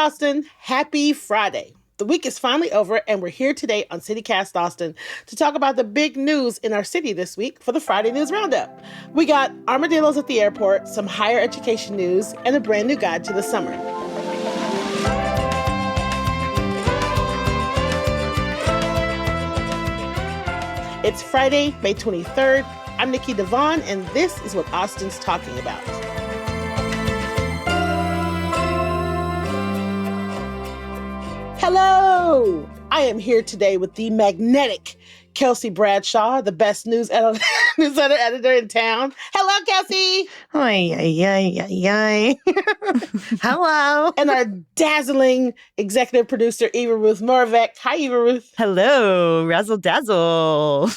Austin. Happy Friday. The week is finally over, and we're here today on CityCast Austin to talk about the big news in our city this week for the Friday News Roundup. We got armadillos at the airport, some higher education news, and a brand new guide to the summer. It's Friday, May 23rd. I'm Nikki Devon, and this is what Austin's talking about. Hello! I am here today with the magnetic Kelsey Bradshaw, the best newsletter editor in town. Hello, Kelsey! Hi. Hello. And our dazzling executive producer, Eva Ruth Moravec. Hi, Eva Ruth. Hello, razzle dazzle.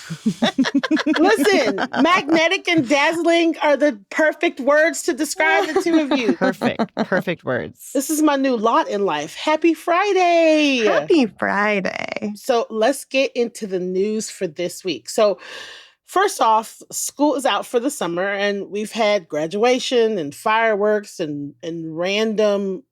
Listen, magnetic and dazzling are the perfect words to describe the two of you. Perfect words. This is my new lot in life. Happy Friday. Happy Friday. So let's get into the news for this week. So first off, school is out for the summer, and we've had graduation and fireworks and random,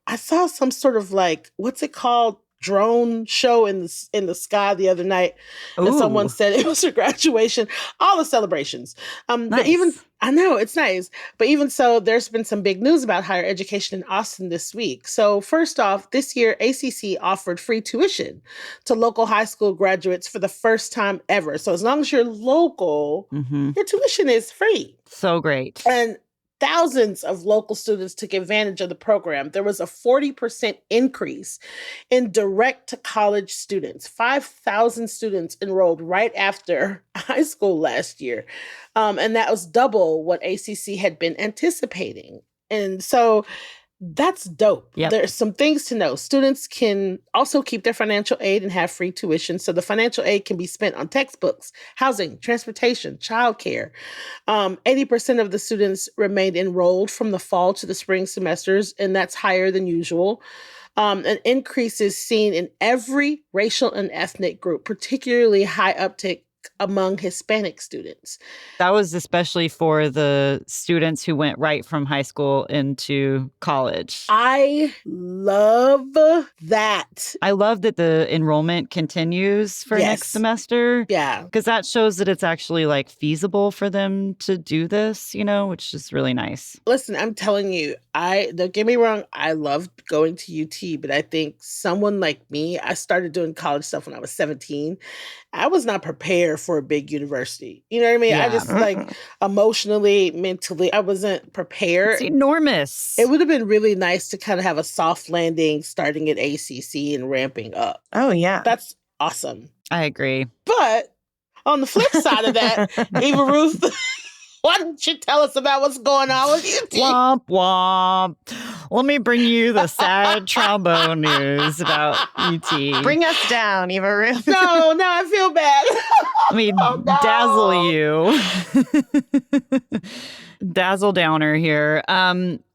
I saw some sort of what's it called? Drone show in the sky the other night. And someone said it was a graduation, all the celebrations. Nice. But even, I know, it's nice. But even so, there's been some big news about higher education in Austin this week. So first off, this year, ACC offered free tuition to local high school graduates for the first time ever. So as long as you're local, your tuition is free. So great. And thousands of local students took advantage of the program. There was a 40% increase in direct-to-college students. 5,000 students enrolled right after high school last year. And that was double what ACC had been anticipating. And so that's dope. Yep. There's some things to know. Students can also keep their financial aid and have free tuition. So the financial aid can be spent on textbooks, housing, transportation, childcare. 80% of the students remained enrolled from the fall to the spring semesters, and that's higher than usual. An increase is seen in every racial and ethnic group, particularly high uptick among Hispanic students. That was especially for the students who went right from high school into college. I love that. I love that the enrollment continues for next semester. Yeah. Because that shows that it's actually feasible for them to do this, which is really nice. Listen, I'm telling you, don't get me wrong, I love going to UT, but I think someone like me, I started doing college stuff when I was 17. I was not prepared for a big university. You know what I mean? Yeah. I just emotionally, mentally, I wasn't prepared. It's enormous. It would have been really nice to kind of have a soft landing starting at ACC and ramping up. Oh, yeah. That's awesome. I agree. But on the flip side of that, Eva Ruth, why don't you tell us about what's going on with UT? Womp womp. Let me bring you the sad trombone news about UT. Bring us down, Eva Ruth. No, I feel bad. Let me dazzle you. Dazzle downer here.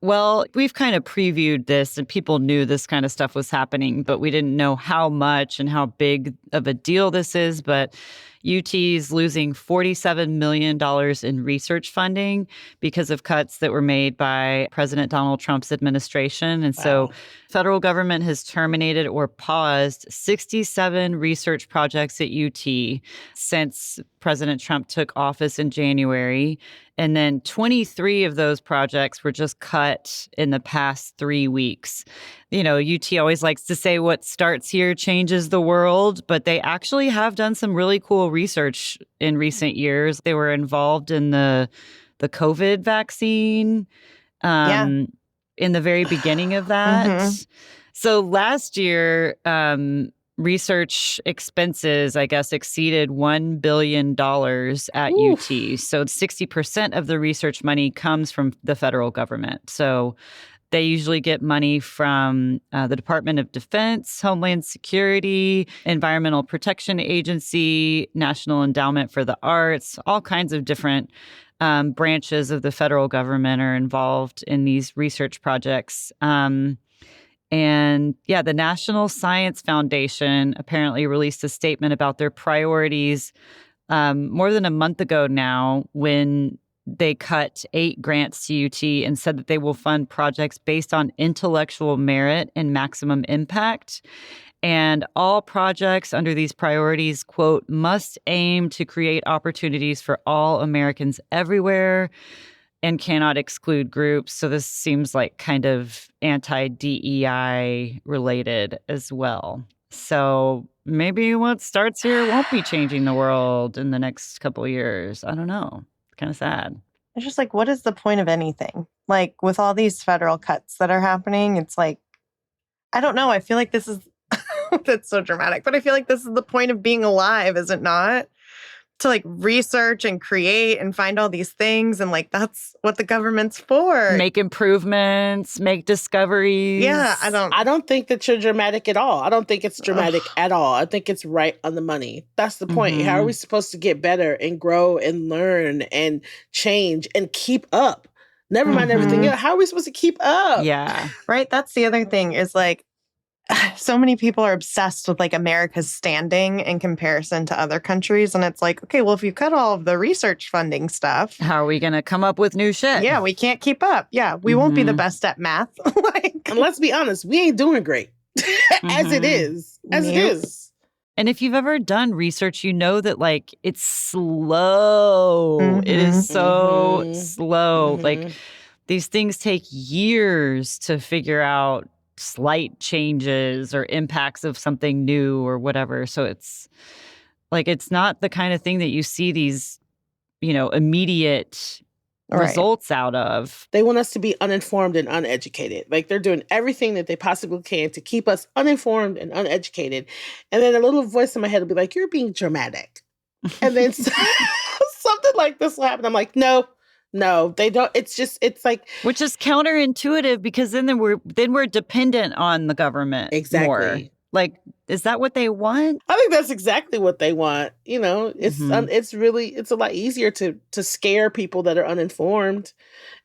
Well, we've kind of previewed this and people knew this kind of stuff was happening, but we didn't know how much and how big of a deal this is. But UT's losing $47 million in research funding because of cuts that were made by President Donald Trump's administration. And so federal government has terminated or paused 67 research projects at UT since President Trump took office in January. And then 23 of those projects were just cut in the past 3 weeks. UT always likes to say what starts here changes the world, but they actually have done some really cool research in recent years. They were involved in the COVID vaccine in the very beginning of that. So last year, research expenses, I guess, exceeded $1 billion at UT. So 60% of the research money comes from the federal government. So they usually get money from the Department of Defense, Homeland Security, Environmental Protection Agency, National Endowment for the Arts. All kinds of different branches of the federal government are involved in these research projects. And the National Science Foundation apparently released a statement about their priorities more than a month ago now when they cut 8 grants to UT and said that they will fund projects based on intellectual merit and maximum impact. And all projects under these priorities, quote, must aim to create opportunities for all Americans everywhere and cannot exclude groups. So this seems like kind of anti-DEI related as well. So maybe what starts here won't be changing the world in the next couple of years. I don't know. Kind of sad. It's just like, what is the point of anything? Like with all these federal cuts that are happening, it's like, I don't know. I feel like this is, that's so dramatic, but I feel like this is the point of being alive, is it not? To like research and create and find all these things. And like, that's what the government's for. Make improvements, make discoveries. Yeah, I don't think that you're dramatic at all. I don't think it's dramatic at all. I think it's right on the money. That's the point. How are we supposed to get better and grow and learn and change and keep up? Never mind everything else. How are we supposed to keep up? Yeah. Right. That's the other thing is like, so many people are obsessed with like America's standing in comparison to other countries. And it's like, okay, well, if you cut all of the research funding stuff, how are we going to come up with new shit? Yeah, we can't keep up. Yeah, we won't be the best at math. And let's be honest, we ain't doing great as it is. As it is. And if you've ever done research, you know that like it's slow. It is so slow. Like these things take years to figure out slight changes or impacts of something new or whatever. So it's like, it's not the kind of thing that you see these, immediate results out of. They want us to be uninformed and uneducated. Like they're doing everything that they possibly can to keep us uninformed and uneducated. And then a little voice in my head will be like, you're being dramatic. And then something like this will happen. I'm like, no, they don't. It's like, which is counterintuitive because then we're dependent on the government. Exactly. More. Like, is that what they want? I think that's exactly what they want. It's it's a lot easier to scare people that are uninformed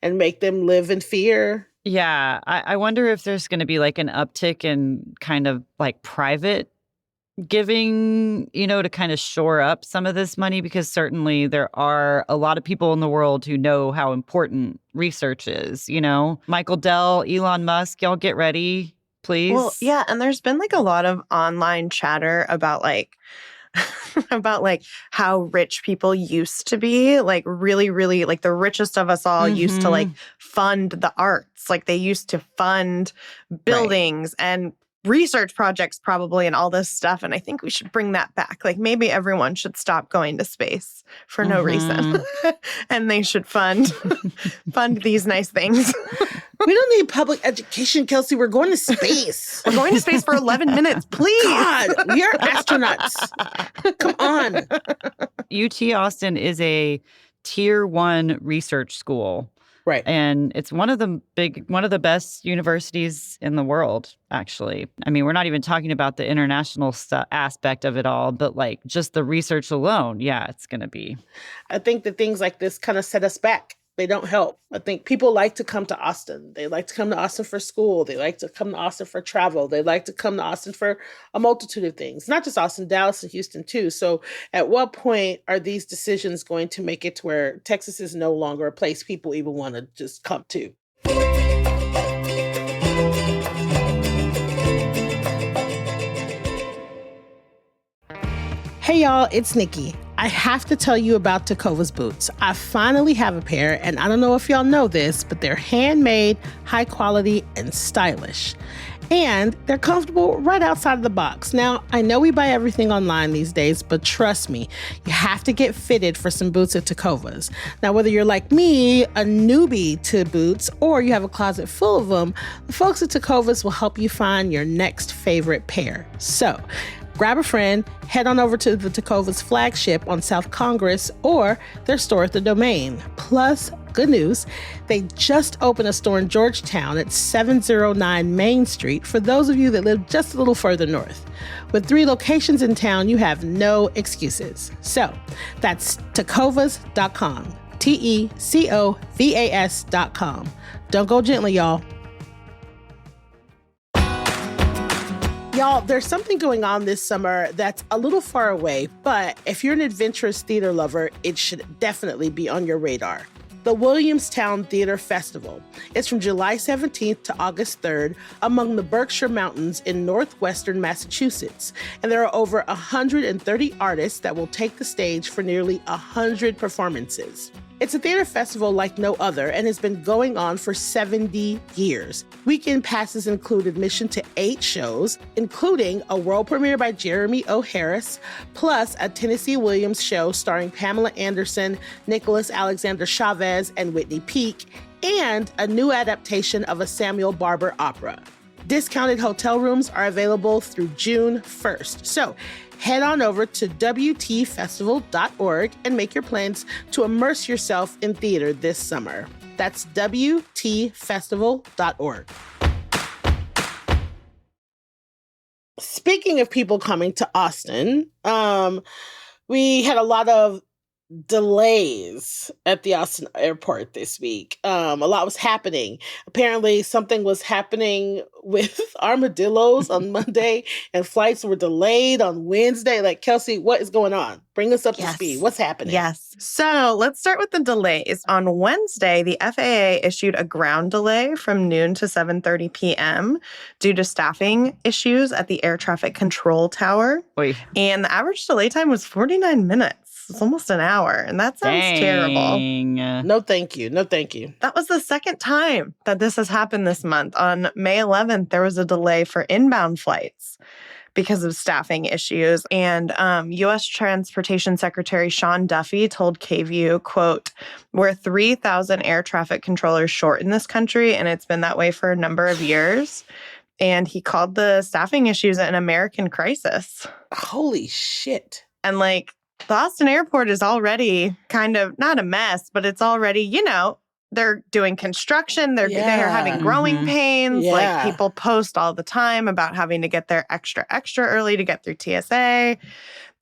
and make them live in fear. Yeah, I wonder if there's going to be like an uptick in kind of like private giving, to kind of shore up some of this money, because certainly there are a lot of people in the world who know how important research is, Michael Dell, Elon Musk, y'all get ready, please. Well, yeah, and there's been like a lot of online chatter about like about like how rich people used to be, like really, really, like the richest of us all used to like fund the arts. Like they used to fund buildings and research projects probably and all this stuff. And I think we should bring that back. Like maybe everyone should stop going to space for no reason. And they should fund these nice things. We don't need public education, Kelsey. We're going to space. We're going to space for 11 minutes, please. God, we are astronauts. Come on. UT Austin is a tier 1 research school. Right. And it's one of the best universities in the world, actually. I mean, we're not even talking about the international aspect of it all, but like just the research alone. Yeah, it's going to be. I think that things like this kind of set us back. They don't help. I think people like to come to Austin. They like to come to Austin for school. They like to come to Austin for travel. They like to come to Austin for a multitude of things, not just Austin, Dallas, and Houston too. So at what point are these decisions going to make it to where Texas is no longer a place people even want to just come to? Hey y'all, it's Nikki. I have to tell you about Tecovas boots. I finally have a pair, and I don't know if y'all know this, but they're handmade, high quality, and stylish. And they're comfortable right outside of the box. Now, I know we buy everything online these days, but trust me, you have to get fitted for some boots at Tecovas. Now, whether you're like me, a newbie to boots, or you have a closet full of them, the folks at Tecovas will help you find your next favorite pair. So, grab a friend, head on over to the Tecovas flagship on South Congress or their store at the Domain. Plus, good news, they just opened a store in Georgetown at 709 Main Street for those of you that live just a little further north. With 3 locations in town, you have no excuses. So, that's tecovas.com, Tecovas.com. Don't go gently, y'all. Y'all, there's something going on this summer that's a little far away, but if you're an adventurous theater lover, it should definitely be on your radar. the Williamstown Theater Festival. It's from July 17th to August 3rd among the Berkshire Mountains in northwestern Massachusetts. And there are over 130 artists that will take the stage for nearly 100 performances. It's a theater festival like no other and has been going on for 70 years. Weekend passes include admission to 8 shows, including a world premiere by Jeremy O. Harris, plus a Tennessee Williams show starring Pamela Anderson, Nicholas Alexander Chavez, and Whitney Peake, and a new adaptation of a Samuel Barber opera. Discounted hotel rooms are available through June 1st. So head on over to WTFestival.org and make your plans to immerse yourself in theater this summer. That's WTFestival.org. Speaking of people coming to Austin, we had a lot of delays at the Austin airport this week. A lot was happening. Apparently, something was happening with armadillos on Monday, and flights were delayed on Wednesday. Like, Kelsey, what is going on? Bring us up to speed. What's happening? Yes. So let's start with the delays. On Wednesday, the FAA issued a ground delay from noon to 7:30 p.m. due to staffing issues at the air traffic control tower. Oy. And the average delay time was 49 minutes. It's almost an hour, and that sounds terrible. No, thank you. No, thank you. That was the second time that this has happened this month. On May 11th, there was a delay for inbound flights because of staffing issues. And U.S. Transportation Secretary Sean Duffy told KVUE, quote, "We're 3,000 air traffic controllers short in this country, and it's been that way for a number of years." And he called the staffing issues an American crisis. Holy shit. And like, the Austin airport is already kind of not a mess, but it's already, you know, they're doing construction. They're having growing pains. Yeah. Like, people post all the time about having to get there extra early to get through TSA.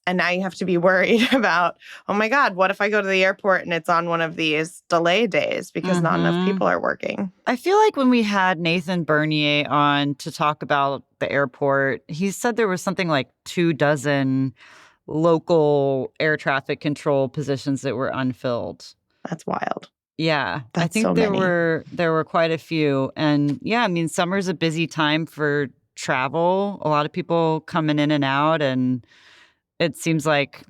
And now you have to be worried about, oh my God, what if I go to the airport and it's on one of these delay days because not enough people are working? I feel like when we had Nathan Bernier on to talk about the airport, he said there was something like 24 local air traffic control positions that were unfilled. That's wild. Yeah, That's I think so there many. were quite a few. And yeah, I mean, summer's a busy time for travel. A lot of people coming in and out, and it seems like,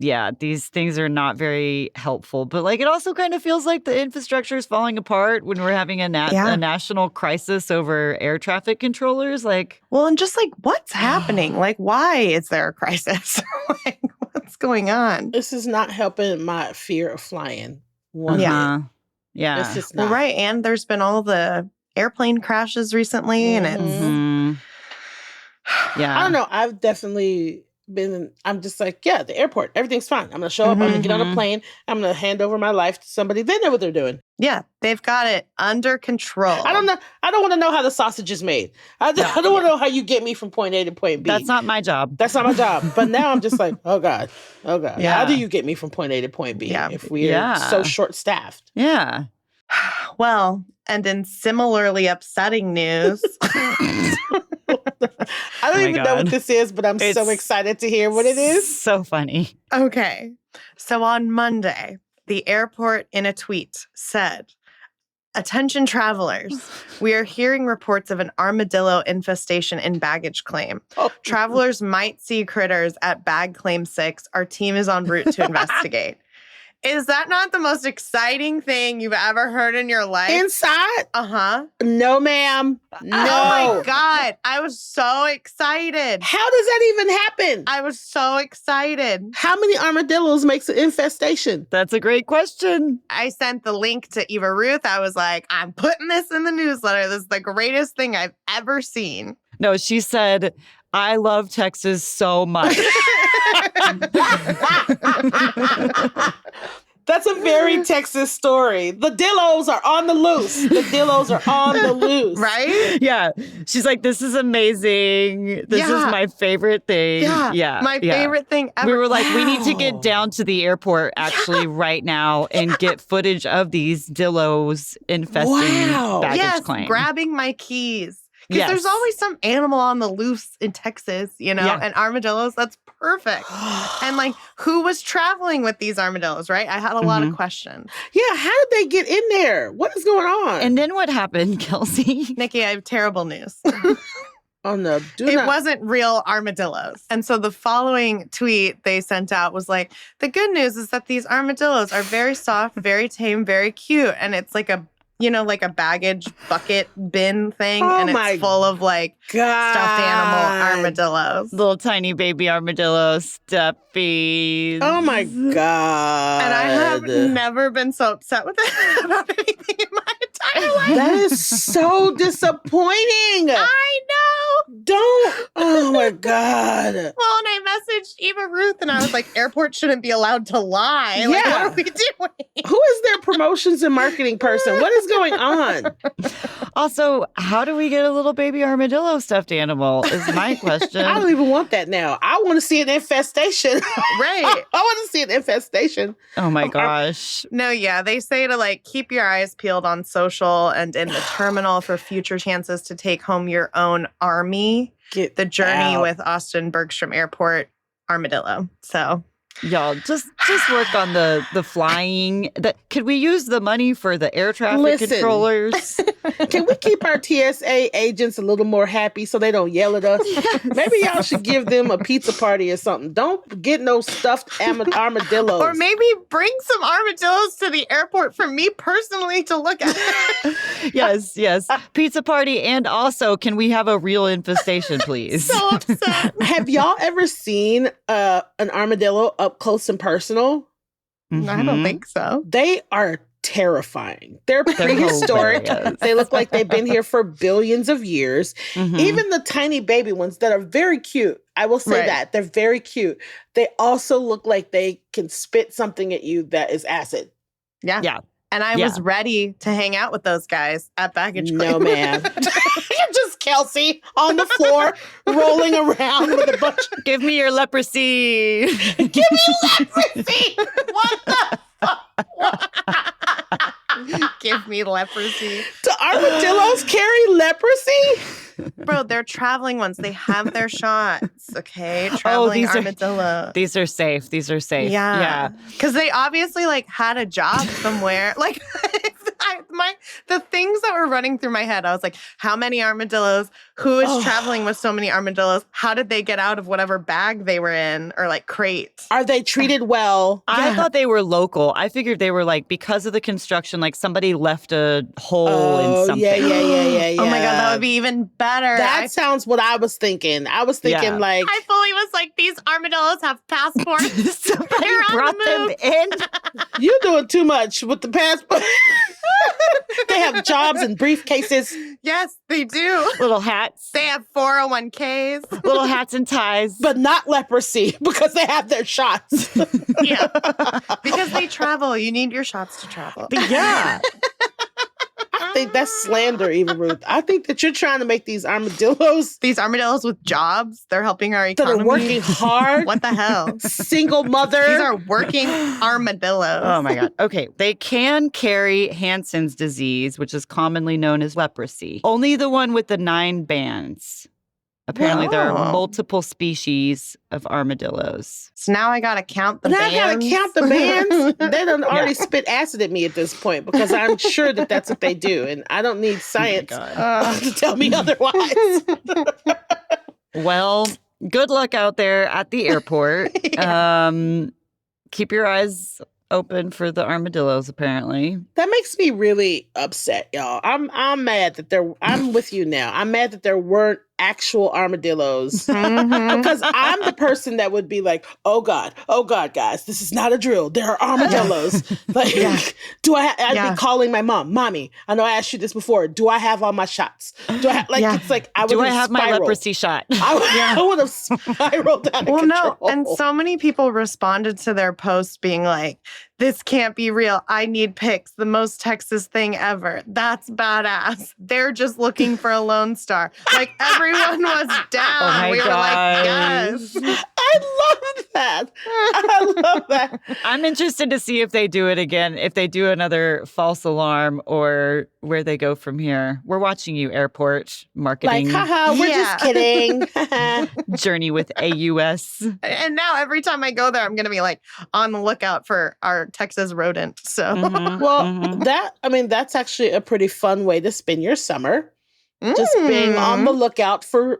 yeah, these things are not very helpful. But like, it also kind of feels like the infrastructure is falling apart when we're having a national crisis over air traffic controllers. Like, Well, and just like, what's happening? Like, why is there a crisis? Like, what's going on? This is not helping my fear of flying. One Yeah. bit. yeah. It's just Well, not. right. And there's been all the airplane crashes recently, and it's Mhm. Yeah. I don't know. I've definitely I'm just like, yeah, the airport, everything's fine. I'm going to show up. I'm going to get on a plane. I'm going to hand over my life to somebody. They know what they're doing. yeah, they've got it under control. I don't know. I don't want to know how the sausage is made. I don't want to know how you get me from point A to point B. That's not my job. That's not my job. But now I'm just like, oh God. Yeah. How do you get me from point A to point B Yeah. if we're Yeah. so short-staffed? Yeah. Well, and in similarly upsetting news, I don't my even know what God. this is, but I'm so It's excited to hear what it is. So funny. okay. So on Monday, the airport in a tweet said, "Attention travelers, we are hearing reports of an armadillo infestation in baggage claim. Oh. Travelers might see critters at bag claim 6. Our team is en route to investigate." Is that not the most exciting thing you've ever heard in your life? Inside? Uh-huh. No, ma'am. No. Oh my God. I was so excited. How does that even happen? I was so excited. How many armadillos makes an infestation? That's a great question. I sent the link to Eva Ruth. I was like, I'm putting this in the newsletter. This is the greatest thing I've ever seen. No, she said, I love Texas so much. That's a very Texas story. The Dillos are on the loose. The Dillos are on the loose. Right? Yeah. She's like, this is amazing. This is Yeah. my favorite thing. Yeah. My favorite thing ever. We were like, we need to Wow. get down to the airport actually right now and get footage of these Dillos infesting Wow. baggage Yes, claim. grabbing my keys. Because Yes. there's always some animal on the loose in Texas, Yeah. and armadillos, that's perfect. And like, who was traveling with these armadillos, right? I had a lot of questions. Yeah, how did they get in there? What is going on? And then what happened, Kelsey? Nikki, I have terrible news. Oh no, It wasn't real armadillos. And so the following tweet they sent out was like, the good news is that these armadillos are very soft, very tame, very cute. And it's like a, like a baggage bucket bin thing. Oh and my it's full of like God. stuffed animal armadillos. Little tiny baby armadillo stuffies. Oh my God. And I have never been so upset with it about anything in my entire life. That is so disappointing. I know. Don't. Oh my God. Well, and I messaged Eva Ruth and I was like, airports shouldn't be allowed to lie. Like, Yeah. what are we doing? Who is their promotions and marketing person? What is going on? Also, how do we get a little baby armadillo stuffed animal is my question. I don't even want that now. I want to see an infestation. Right. I want to see an infestation. Oh my gosh. No, yeah. They say to like keep your eyes peeled on social and in the terminal for future chances to take home your own army. Get The journey out. with Austin Bergstrom Airport Armadillo. So Y'all, just work on the flying. Could we use the money for the air traffic Listen. controllers? Can we keep our TSA agents a little more happy so they don't yell at us? Maybe y'all should give them a pizza party or something. Don't get no stuffed armadillos. or maybe bring some armadillos to the airport for me personally to look at. Yes. Pizza party. And also, can we have a real infestation, please? So upset. Have y'all ever seen an armadillo up close and personal? I don't think so. They are terrifying. They're prehistoric. hilarious. They look like they've been here for billions of years. Mhm. Even the tiny baby ones that are very cute. I will say Right. that. They're very cute. They also look like they can spit something at you that is acid. Yeah. Yeah. And I was ready to hang out with those guys at baggage claim. No, ma'am. You're just Kelsey on the floor, rolling around with a bunch of... Give me your leprosy. Give me leprosy! What the Give me leprosy. Do armadillos carry leprosy? Bro, they're traveling ones. They have their shots, okay? Traveling these are- armadillo. These are safe. Yeah. Because they obviously like had a job somewhere. Like the things that were running through my head, I was like, how many armadillos? Who is traveling with so many armadillos? How did they get out of whatever bag they were in or like crate? Are they treated well? I thought they were local. I figured they were like, because of the construction, like somebody left a hole in something. Yeah. Oh my God, that would be even better. That sounds what I was thinking. I was thinking like... I fully was like, these armadillos have passports. Somebody They're on brought the them move. in. You're doing too much with the passport. They have jobs and briefcases. Yes, they do. Little hats. They have 401ks. Little hats and ties. But not leprosy because they have their shots. Yeah. Because they travel. You need your shots to travel. Yeah. I think that's slander, Eva Ruth. I think that you're trying to make these armadillos These armadillos with jobs, they're helping our that economy. are working hard, What the hell? single mother. These are working armadillos. Oh my God. Okay. They can carry Hansen's disease, which is commonly known as leprosy. Only the one with the 9 bands. Apparently, there are Wow. multiple species of armadillos. So now I gotta count the Now bands. I gotta count the bands. They done already spit acid at me at this point because I'm sure that that's what they do, and I don't need science to tell me otherwise. Well, good luck out there at the airport. Keep your eyes open for the armadillos, apparently. That makes me really upset, y'all. I'm mad that I'm with you now. I'm mad that there weren't actual armadillos. Because I'm the person that would be like, oh God, guys, this is not a drill. There are armadillos. Like, I'd be calling my mom, Mommy, I know I asked you this before. Do I have all my shots? Do I have, it's like, I would Do I have have my spiraled. leprosy shot? I would have spiraled out of Well, control. no. And so many people responded to their post being like, This can't be real. I need pics. The most Texas thing ever. That's badass. They're just looking for a Lone Star. Like, everyone was down. Oh my we were like, gosh. yes. I love that. I love that. I'm interested to see if they do it again, if they do another false alarm or where they go from here. We're watching you, airport marketing. Like, haha, we're just kidding. Journey with AUS. And now every time I go there, I'm going to be like on the lookout for our Texas rodent. So, Mhm. Well, that's actually a pretty fun way to spend your summer. Just being on the lookout for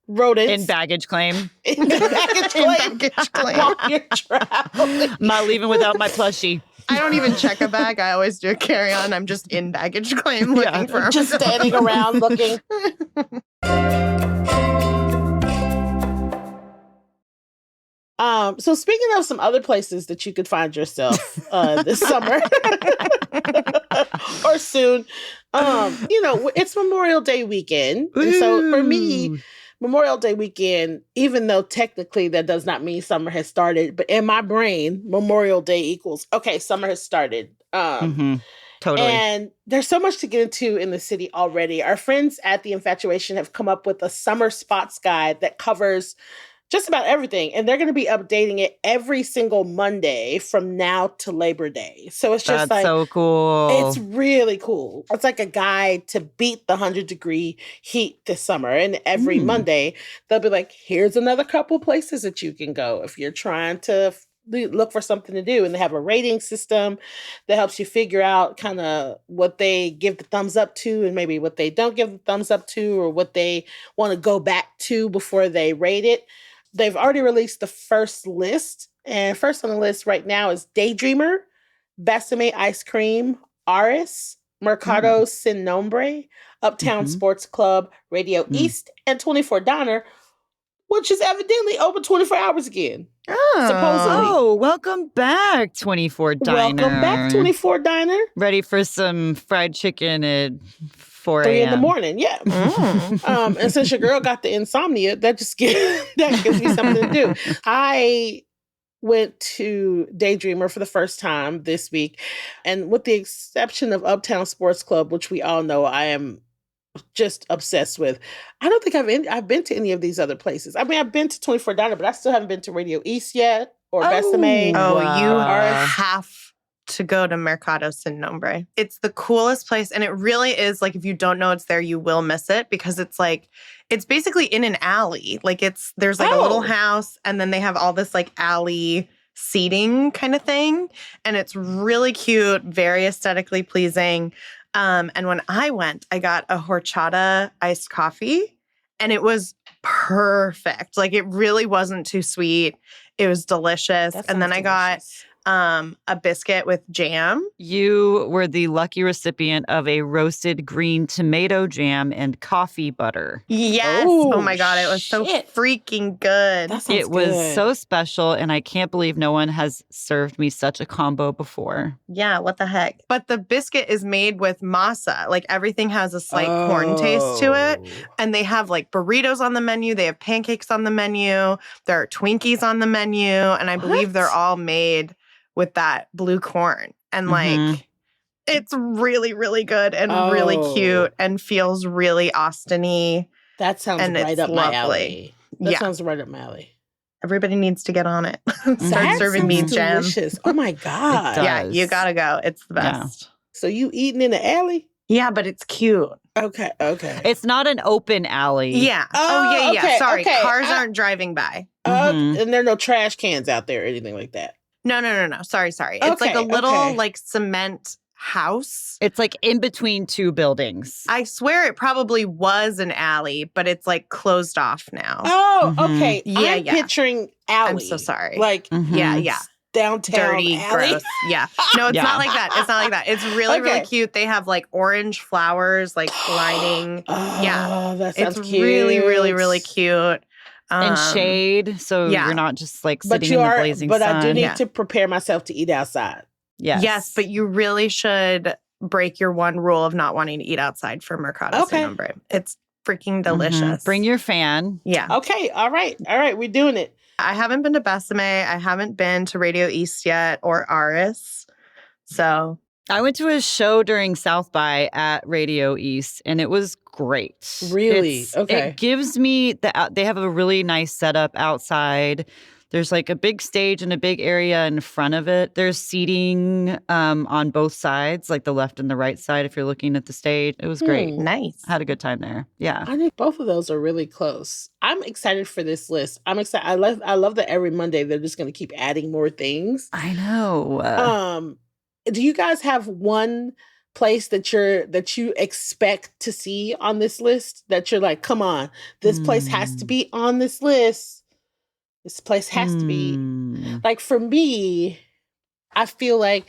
rodents. In baggage claim. In baggage claim. baggage claim. While you're traveling. I'm not leaving without my plushie. I don't even check a bag. I always do a carry-on. I'm just in baggage claim looking for Just standing around looking. So speaking of some other places that you could find yourself this summer or soon, it's Memorial Day weekend. And so for me, Memorial Day weekend, even though technically that does not mean summer has started, but in my brain, Memorial Day equals, okay, summer has started. Totally. And there's so much to get into in the city already. Our friends at The Infatuation have come up with a summer spots guide that covers just about everything. And they're going to be updating it every single Monday from now to Labor Day. So it's just That's so cool. It's really cool. It's like a guide to beat the 100-degree heat this summer. And every Monday, they'll be like, here's another couple places that you can go if you're trying to look for something to do. And they have a rating system that helps you figure out kind of what they give the thumbs up to and maybe what they don't give the thumbs up to or what they want to go back to before they rate it. They've already released the first list. And first on the list right now is Daydreamer, Besame Ice Cream, Aris, Mercado Sin Nombre, Uptown Sports Club, Radio East, and 24 Diner, which is evidently open 24 hours again. Supposedly. Oh, welcome back, 24 Diner. Welcome back, 24 Diner. Ready for some fried chicken at 4 a.m. 3 in the morning, yeah. And since your girl got the insomnia, that gives me something to do. I went to Daydreamer for the first time this week, and with the exception of Uptown Sports Club, which we all know I am just obsessed with, I don't think I've been to any of these other places. I mean, I've been to 24 Diner, but I still haven't been to Radio East yet or Besame. Oh, Wow. you have to go to Mercado Sin Nombre. It's the coolest place. And it really is like, if you don't know it's there, you will miss it because it's like, it's basically in an alley. Like there's like a little house and then they have all this like alley seating kind of thing. And it's really cute, very aesthetically pleasing. And when I went, I got a horchata iced coffee and it was perfect. Like it really wasn't too sweet. It was delicious. And then I got a biscuit with jam. You were the lucky recipient of a roasted green tomato jam and coffee butter. Yes. Oh my God. It was so freaking good. It was so special, and I can't believe no one has served me such a combo before. Yeah, what the heck? But the biscuit is made with masa. Like everything has a slight corn taste to it. And they have like burritos on the menu. They have pancakes on the menu. There are Twinkies on the menu. And I believe they're all made with that blue corn. And like, it's really, really good and really cute and feels really Austin-y. That sounds right up my alley. That sounds right up my alley. Everybody needs to get on it. Start serving me jam. Delicious. Oh my God. Yeah, you gotta go. It's the best. Yeah. So you eating in the alley? Yeah, but it's cute. Okay. It's not an open alley. Yeah. Oh, yeah. okay, Sorry. okay. Cars aren't driving by. And there are no trash cans out there or anything like that. No. Sorry. It's like a little like cement house. It's like in between two buildings. I swear it probably was an alley, but it's like closed off now. Oh, okay. Yeah, I'm picturing alley. I'm so sorry. Like, Yeah. Downtown dirty, alley. gross. Yeah. No, it's not like that. It's not like that. It's really, really cute. They have like orange flowers like lining. That sounds it's cute. really, really, really cute. And shade, so you're not just like sitting in the blazing sun. But I do need to prepare myself to eat outside. Yes, but you really should break your one rule of not wanting to eat outside for Mercado Sin Nombre. It's freaking delicious. Bring your fan. Yeah. Okay. All right. We're doing it. I haven't been to Besame. I haven't been to Radio East yet or Aris. So I went to a show during South by at Radio East, and it was great. Really? Okay. It gives me they have a really nice setup outside. There's like a big stage and a big area in front of it. There's seating on both sides, like the left and the right side if you're looking at the stage. It was great. nice. I had a good time there. Yeah. I think both of those are really close. I'm excited for this list. I'm excited. I love that every Monday they're just going to keep adding more things. I know. Do you guys have one place that you expect to see on this list that you're like, come on, this place has to be on this list? This place has to be. Like for me, I feel like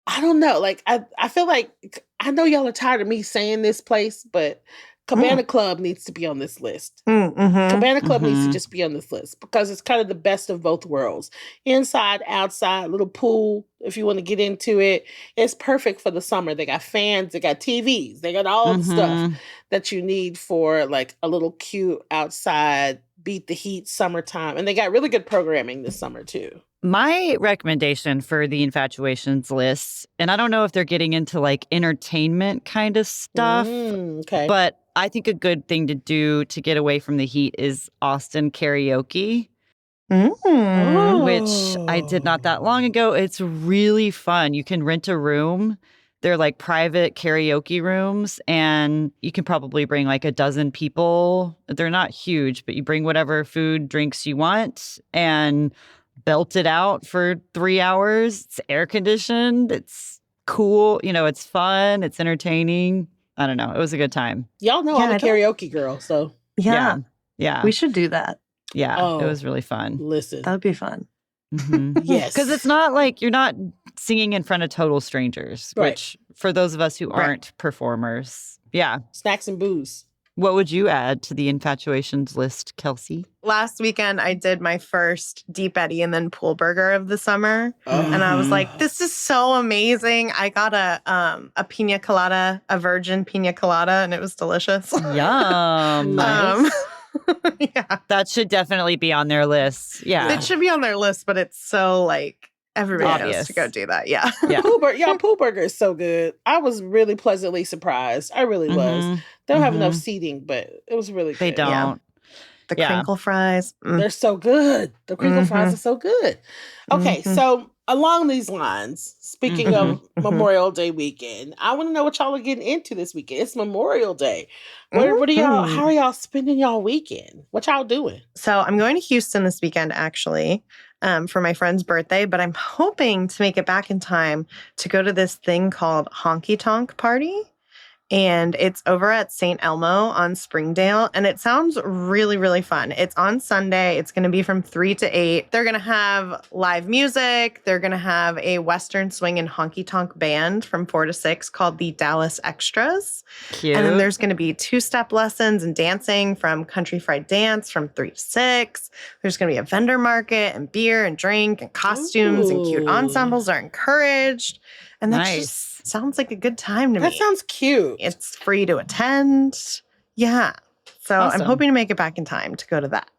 I don't know. Like I feel like I know y'all are tired of me saying this place, but Cabana Club needs to be on this list. Cabana Club needs to just be on this list because it's kind of the best of both worlds. Inside, outside, little pool, if you want to get into it. It's perfect for the summer. They got fans, they got TVs, they got all the stuff that you need for like a little cute outside, beat the heat summertime. And they got really good programming this summer too. My recommendation for the Infatuations list, and I don't know if they're getting into like entertainment kind of stuff, Okay. but I think a good thing to do to get away from the heat is Austin karaoke, which I did not that long ago. It's really fun. You can rent a room. They're like private karaoke rooms, and you can probably bring like a dozen people. They're not huge, but you bring whatever food, drinks you want, and belt it out for 3 hours. It's air conditioned. It's cool. You know, it's fun. It's entertaining. I don't know. It was a good time. Y'all know I'm a karaoke girl, so. Yeah. Yeah. We should do that. Yeah. It was really fun. Listen. That would be fun. Yes. Because it's not like you're not singing in front of total strangers, which for those of us who aren't performers. Yeah. Snacks and booze. What would you add to the Infatuations list, Kelsey? Last weekend, I did my first Deep Eddy and then Pool Burger of the summer. And I was like, this is so amazing. I got a pina colada, a virgin pina colada, and it was delicious. Yum. Nice. Yeah. That should definitely be on their list. Yeah. It should be on their list, but it's so like everybody Obvious. knows to go do that. Yeah. Yeah. Pool Burger is so good. I was really pleasantly surprised. I really was. They don't have enough seating, but it was really good. They don't. Yeah. The crinkle fries. They're so good. The crinkle fries are so good. Okay, so along these lines, speaking of Memorial Day weekend, I want to know what y'all are getting into this weekend. It's Memorial Day. What are y'all? How are y'all spending y'all weekend? What y'all doing? So I'm going to Houston this weekend, actually, for my friend's birthday, but I'm hoping to make it back in time to go to this thing called Honky Tonk Party. And it's over at St. Elmo on Springdale. And it sounds really, really fun. It's on Sunday. It's going to be from 3 to 8. They're going to have live music. They're going to have a Western swing and honky tonk band from 4 to 6 called the Dallas Extras. Cute. And then there's going to be 2-step lessons and dancing from Country Fried Dance from 3 to 6. There's going to be a vendor market and beer and drink and costumes and cute ensembles are encouraged. And that just sounds like a good time to me. That sounds cute. It's free to attend. Yeah. So Awesome. I'm hoping to make it back in time to go to that.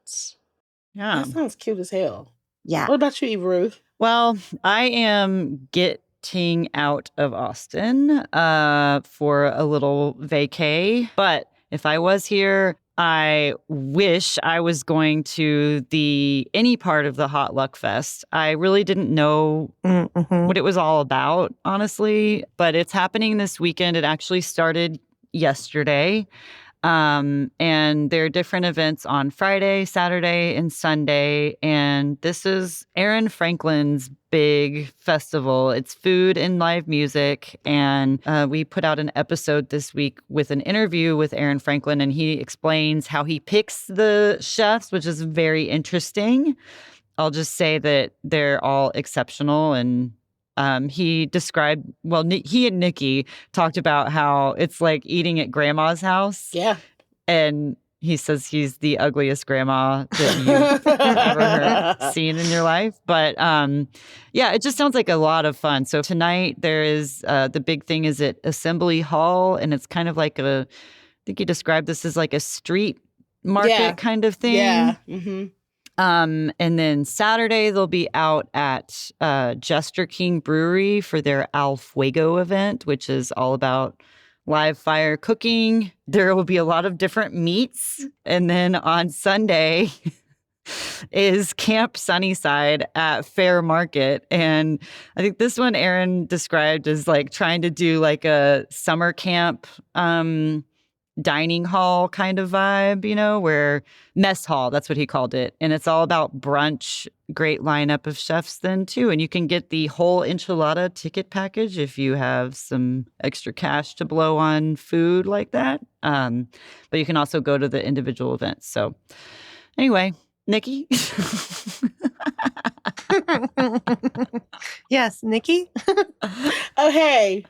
Yeah. That sounds cute as hell. Yeah. What about you, Eva Ruth? Well, I am getting out of Austin for a little vacay. But if I was here, I wish I was going to any part of the Hot Luck Fest. I really didn't know what it was all about, honestly, but it's happening this weekend. It actually started yesterday. And there are different events on Friday, Saturday, and Sunday. And this is Aaron Franklin's big festival. It's food and live music. And we put out an episode this week with an interview with Aaron Franklin, and he explains how he picks the chefs, which is very interesting. I'll just say that they're all exceptional. And he described, he and Nikki talked about how it's like eating at grandma's house. Yeah. And he says he's the ugliest grandma that you've ever seen in your life. But yeah, it just sounds like a lot of fun. So tonight there is the big thing is at Assembly Hall. And it's kind of like I think he described this as like a street market kind of thing. Yeah. And then Saturday, they'll be out at Jester King Brewery for their Al Fuego event, which is all about live fire cooking. There will be a lot of different meats. And then on Sunday is Camp Sunnyside at Fair Market. And I think this one Aaron described as like trying to do like a summer camp dining hall kind of vibe, you know, where mess hall, that's what he called it. And it's all about brunch, great lineup of chefs then too. And you can get the whole enchilada ticket package if you have some extra cash to blow on food like that. But you can also go to the individual events. So anyway, Nikki. Yes, Nikki. Oh, hey.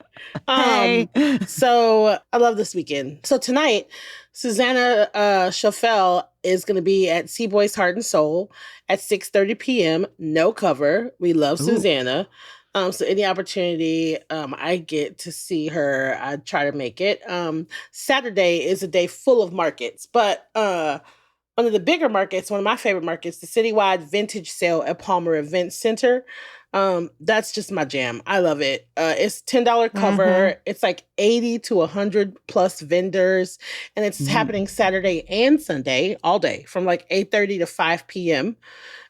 Hey. So I love this weekend. So tonight, Susanna Schoffel is going to be at Seaboy's Heart and Soul at 6:30 p.m. No cover. We love Susanna. So any opportunity I get to see her, I try to make it. Saturday is a day full of markets, but one of the bigger markets, one of my favorite markets, the citywide vintage sale at Palmer Event Center. That's just my jam. I love it. It's $10 cover. It's like 80 to 100 plus vendors. And it's happening Saturday and Sunday, all day, from like 8:30 to 5 p.m.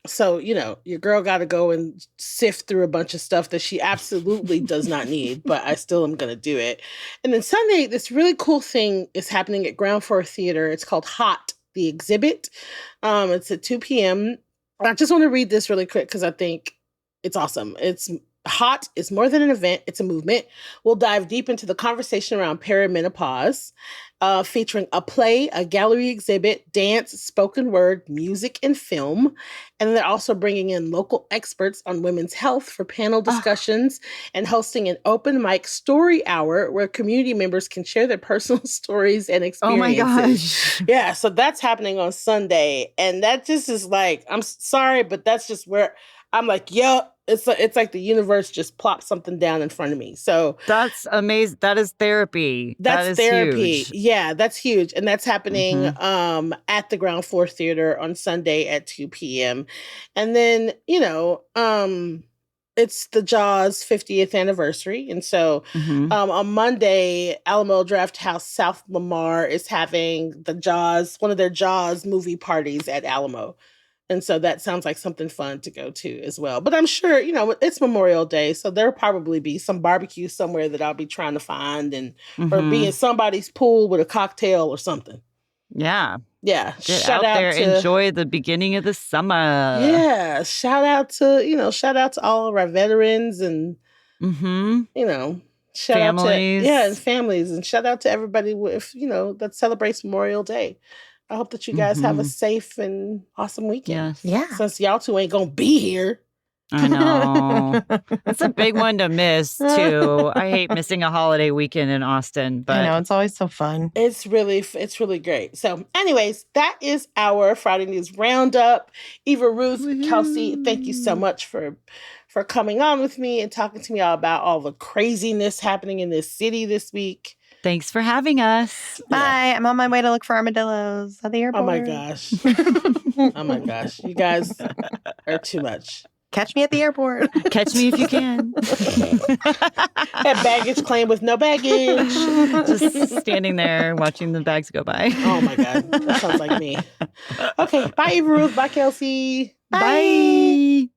So, you know, your girl got to go and sift through a bunch of stuff that she absolutely does not need, but I still am going to do it. And then Sunday, this really cool thing is happening at Ground Floor Theater. It's called Hot, the exhibit. It's at 2 p.m. I just want to read this really quick because I think it's awesome. It's Hot is more than an event. It's a movement. We'll dive deep into the conversation around perimenopause, featuring a play, a gallery exhibit, dance, spoken word, music, and film. And they're also bringing in local experts on women's health for panel discussions and hosting an open mic story hour where community members can share their personal stories and experiences. Oh my gosh. Yeah, so that's happening on Sunday. And that just is like, I'm sorry, but that's just where I'm like, yo, it's like the universe just plopped something down in front of me. So that's amazing. That is therapy. That's that is therapy. Huge. Yeah, that's huge. And that's happening at the Ground Floor Theater on Sunday at 2 p.m. And then, you know, it's the Jaws 50th anniversary. And so on Monday, Alamo Draft House South Lamar is having the Jaws, one of their Jaws movie parties at Alamo. And so that sounds like something fun to go to as well. But I'm sure, you know, it's Memorial Day, so there'll probably be some barbecue somewhere that I'll be trying to find and or be in somebody's pool with a cocktail or something. Yeah. Yeah. Get out there, enjoy the beginning of the summer. Yeah. Shout out to all of our veterans and, you know, shout families. out to, and families. And shout out to everybody with, you know, that celebrates Memorial Day. I hope that you guys have a safe and awesome weekend. Yeah. Since y'all two ain't gonna be here. I know. It's a big one to miss, too. I hate missing a holiday weekend in Austin. But I know, it's always so fun. It's really great. So anyways, that is our Friday News Roundup. Eva, Ruth, Kelsey, thank you so much for coming on with me and talking to me all about all the craziness happening in this city this week. Thanks for having us. Bye. Yeah. I'm on my way to look for armadillos at the airport. Oh my gosh. Oh my gosh. You guys are too much. Catch me at the airport. Catch me if you can. At baggage claim with no baggage. Just standing there watching the bags go by. Oh my God. That sounds like me. Okay. Bye, Eva Ruth. Bye, Kelsey. Bye.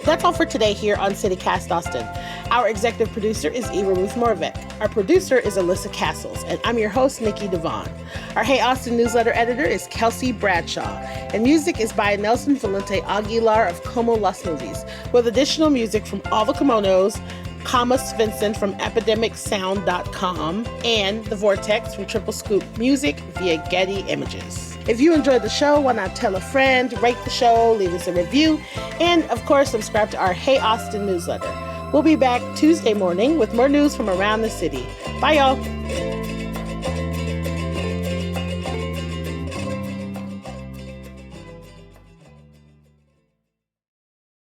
That's all for today here on CityCast Austin. Our executive producer is Eva Ruth Morvek. Our producer is Alyssa Castles, and I'm your host, Nikki Devon. Our Hey Austin newsletter editor is Kelsey Bradshaw, and music is by Nelson Valente Aguilar of Como Las Movies, with additional music from All the Kimonos, Kama Svensson from epidemicsound.com, and The Vortex from Triple Scoop Music via Getty Images. If you enjoyed the show, why not tell a friend, rate the show, leave us a review, and of course, subscribe to our Hey Austin newsletter. We'll be back Tuesday morning with more news from around the city. Bye, y'all.